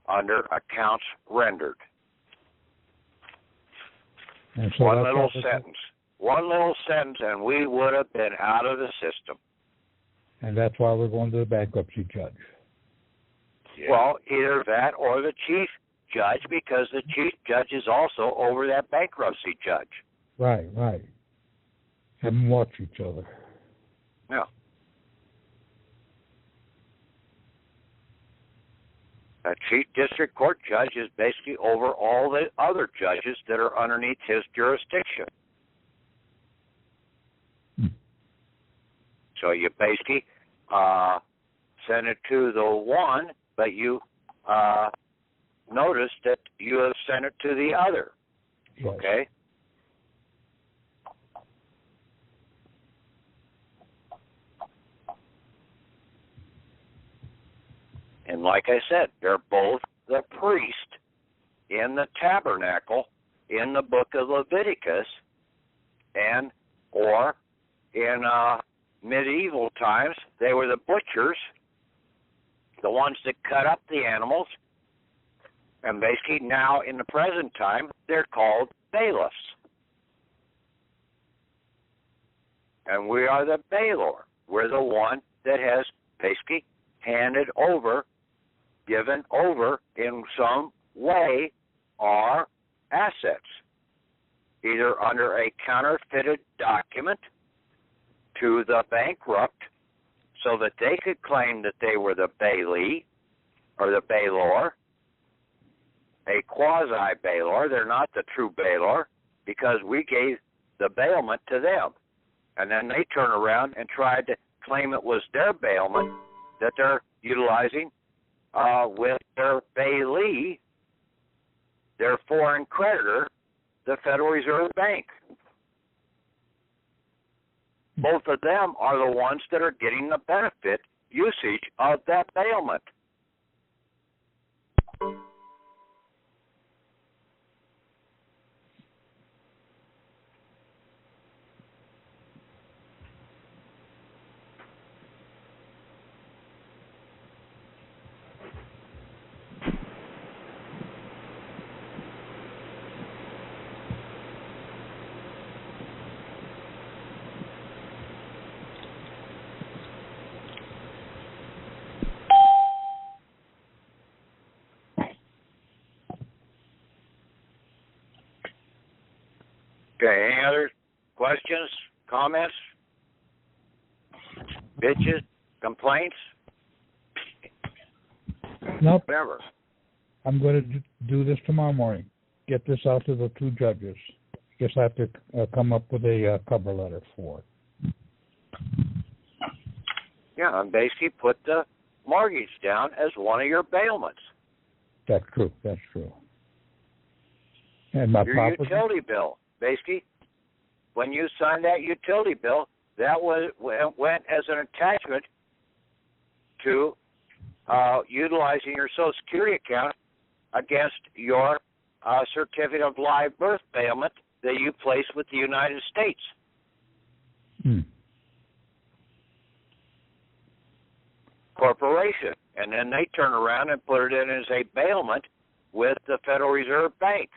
under accounts rendered. And so One little sentence, and we would have been out of the system. And that's why we're going to the bankruptcy judge. Yeah. Well, either that or the chief judge, because the chief judge is also over that bankruptcy judge. Right. Have them watch each other. Yeah. A chief district court judge is basically over all the other judges that are underneath his jurisdiction. So you basically send it to the one, but you notice that you have sent it to the other. Yes. Okay? And like I said, they're both the priest in the tabernacle in the book of Leviticus, and or in medieval times, they were the butchers, the ones that cut up the animals, and basically now in the present time, they're called bailiffs. And we are the bailor. We're the one that has basically handed over, given over in some way our assets, either under a counterfeited document to the bankrupt so that they could claim that they were the bailee or the bailor, a quasi-bailor. They're not the true bailor because we gave the bailment to them. And then they turn around and tried to claim it was their bailment that they're utilizing with their bailee, their foreign creditor, the Federal Reserve Bank. Both of them are the ones that are getting the benefit usage of that bailment. Okay, any other questions, comments, bitches, complaints? Nope. Whatever. I'm going to do this tomorrow morning. Get this out to the two judges. Guess I have to come up with a cover letter for it. Yeah, and basically put the mortgage down as one of your bailments. That's true. That's true. And my your property? Utility bill. Basically, when you signed that utility bill, that went as an attachment to utilizing your Social Security account against your certificate of live birth bailment that you placed with the United States. Corporation. And then they turn around and put it in as a bailment with the Federal Reserve Bank.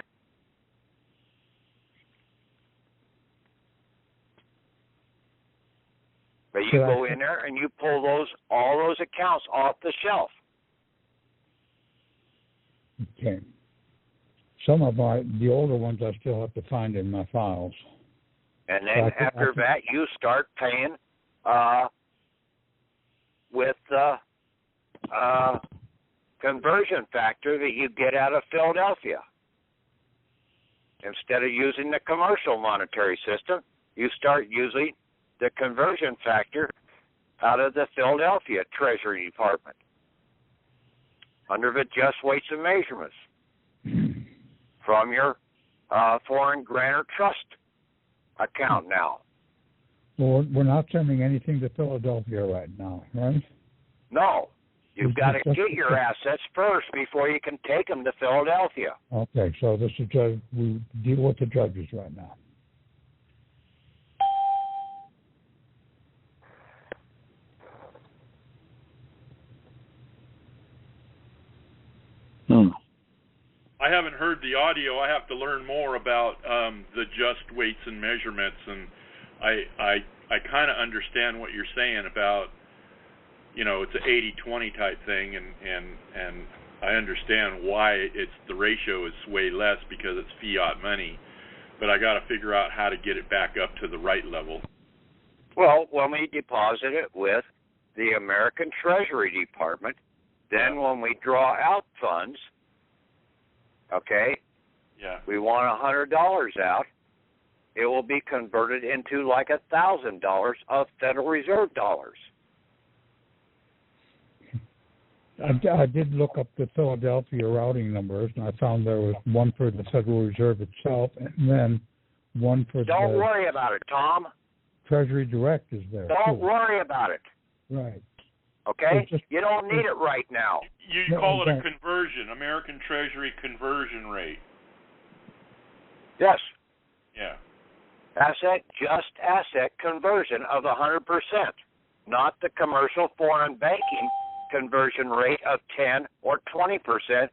But you go in there and you pull all those accounts off the shelf. Okay. Some of the older ones I still have to find in my files. And then after that, you start paying with the conversion factor that you get out of Philadelphia. Instead of using the commercial monetary system, you start using the conversion factor out of the Philadelphia Treasury Department under the just weights and measurements from your foreign grantor trust account now. Well, we're not sending anything to Philadelphia right now, right? No. You've got to get your assets first before you can take them to Philadelphia. Okay, so this is we deal with the judges right now. I haven't heard the audio. I have to learn more about the just weights and measurements, and I kind of understand what you're saying about, it's an 80-20 type thing, and I understand why the ratio is way less because it's fiat money, but I got to figure out how to get it back up to the right level. Well, when we deposit it with the American Treasury Department, then when we draw out funds, okay, we want $100 out, it will be converted into like $1,000 of Federal Reserve dollars. I did look up the Philadelphia routing numbers, and I found there was one for the Federal Reserve itself, and then one for Don't worry about it, Tom. Treasury Direct is there. Don't worry about it. Right. Okay? You don't need it right now. You call it a conversion, American Treasury conversion rate. Yes. Yeah. Just asset conversion of 100%, not the commercial foreign banking conversion rate of 10 or 20%.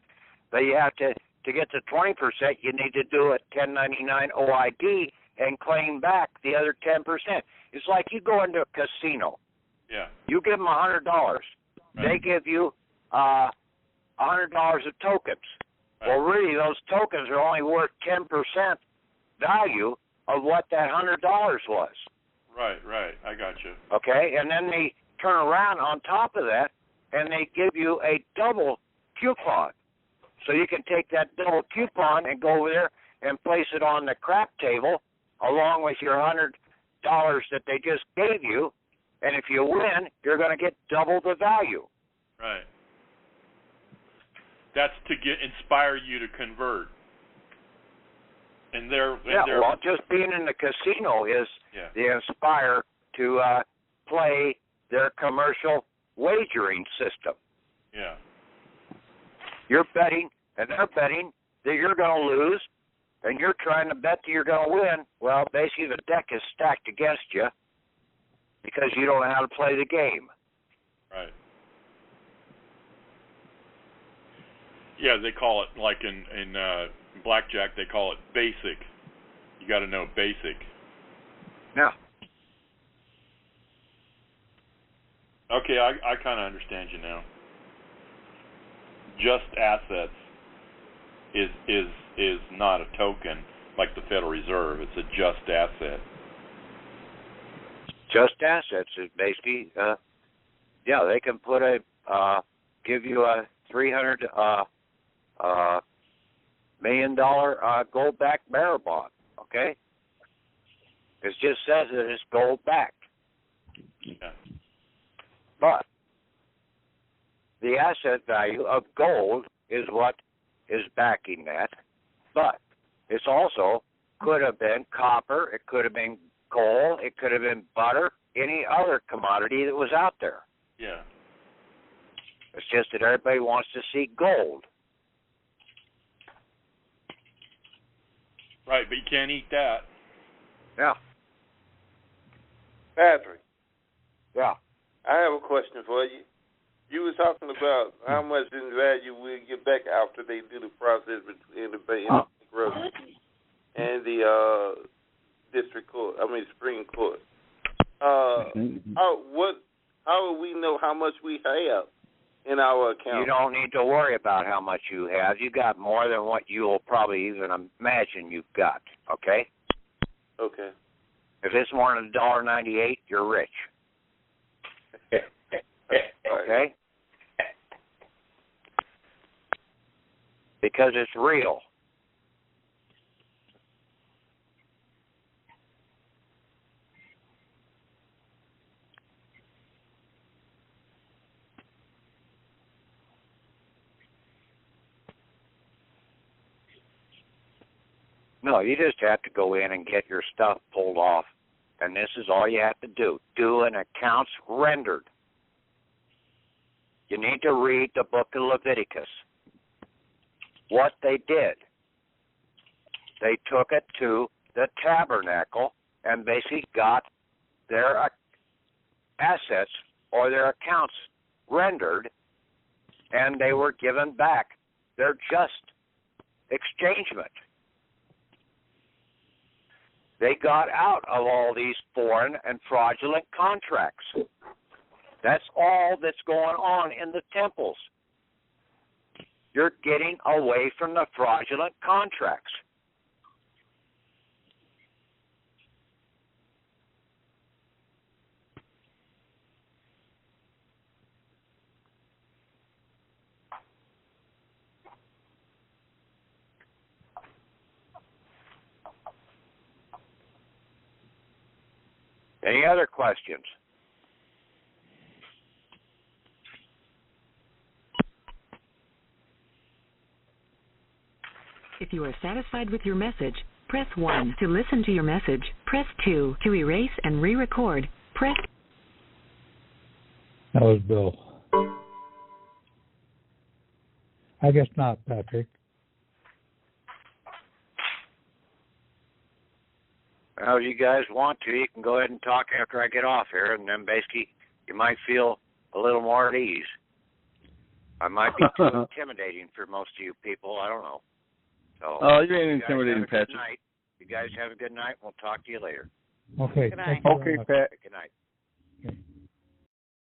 But you have to get to 20%, you need to do a 1099 OID and claim back the other 10%. It's like you go into a casino. Yeah. You give them $100. Right. They give you $100 of tokens. Right. Well, really, those tokens are only worth 10% value of what that $100 was. Right. I got you. Okay, and then they turn around on top of that, and they give you a double coupon. So you can take that double coupon and go over there and place it on the crap table along with your $100 that they just gave you. And if you win, you're going to get double the value. Right. That's to inspire you to convert. And well, just being in the casino is the inspire to play their commercial wagering system. Yeah. You're betting, and they're betting that you're going to lose, and you're trying to bet that you're going to win. Well, basically the deck is stacked against you because you don't know how to play the game. Right. Yeah, they call it, like in blackjack, they call it basic. You got to know basic. Yeah. Okay, I kind of understand you now. Just assets is not a token like the Federal Reserve. It's a just asset. Just assets is basically, they can put give you a $300 million gold-backed bearer bond. Okay, it just says that it's gold-backed. Yeah. But the asset value of gold is what is backing that. But it's also could have been copper, it could have been coal, it could have been butter, any other commodity that was out there. Yeah. It's just that everybody wants to see gold. Right, but you can't eat that. Yeah. Patrick. Yeah. I have a question for you. You were talking about how much in value we'll get back after they do the process in the bankruptcy and the district court. Supreme Court. How will we know how much we have in our account? You don't need to worry about how much you have. You got more than what you'll probably even imagine you've got. Okay. Okay. If it's more than $1.98, you're rich. Okay? Because it's real. No, you just have to go in and get your stuff pulled off. And this is all you have to do. Do an accounts rendered. You need to read the book of Leviticus. What they did, they took it to the tabernacle and basically got their assets or their accounts rendered, and they were given back their just exchangement. They got out of all these foreign and fraudulent contracts. That's all that's going on in the temples. You're getting away from the fraudulent contracts. Any other questions? If you are satisfied with your message, press 1 to listen to your message. Press 2 to erase and re-record. Press... That was Bill. I guess not, Patrick. Well, if you guys want to, you can go ahead and talk after I get off here, and then basically you might feel a little more at ease. I might be too intimidating for most of you people. I don't know. So, you ain't intimidating, Patrick. You guys have a good night. We'll talk to you later. Okay. Good night. Okay, Pat. Good night.